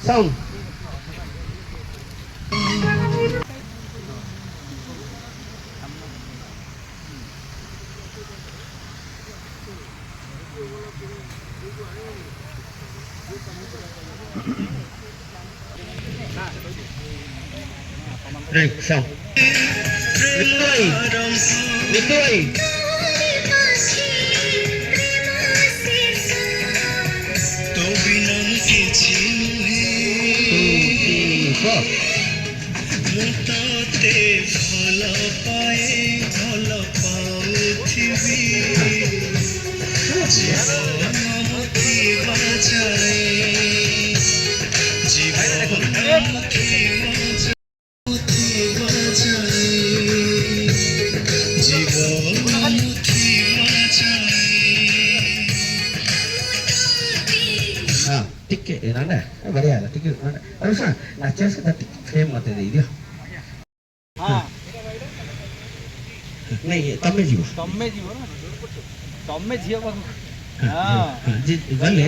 Sound. Right, sound. Nikoi. ଟିକେ ନା ବଢିଆ ହେଲା ଟିକେ ଆରେ ଶୁଣ ନାଚିବା ସେଟା ଟିକେ ଫ୍ରେମ୍ ମତେ ଦେଇଦିଅ ନାଇଁ ତମେ ଯିବ ନା ତମେ ଝିଅ ଗଲେ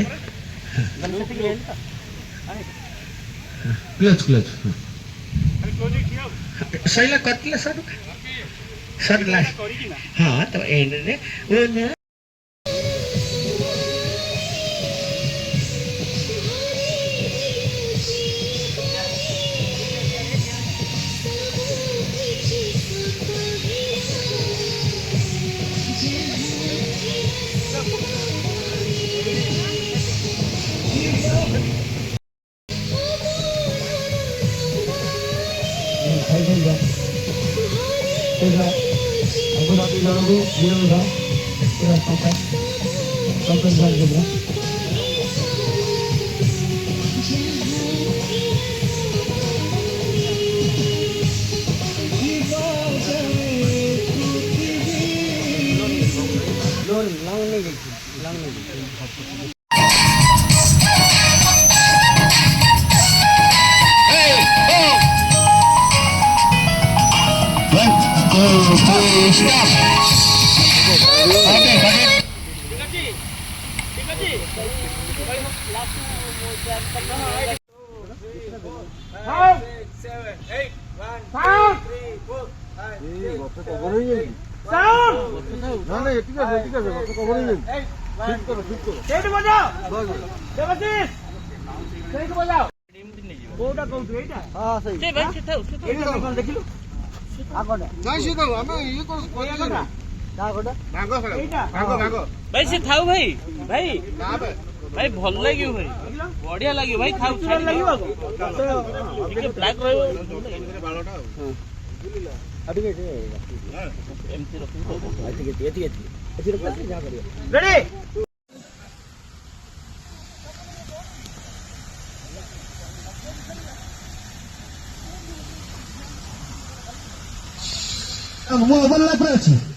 କ୍ଲୋଜ୍ ସଇଲା କଟିଲା ସରିଲା ହଁ ତ ଏଣ୍ଡରେ भाई से थाउ भाई भाई भाई भल लगे भाई बढ़िया लगे भाई थाउ लगे black Vamos lá, pra ti.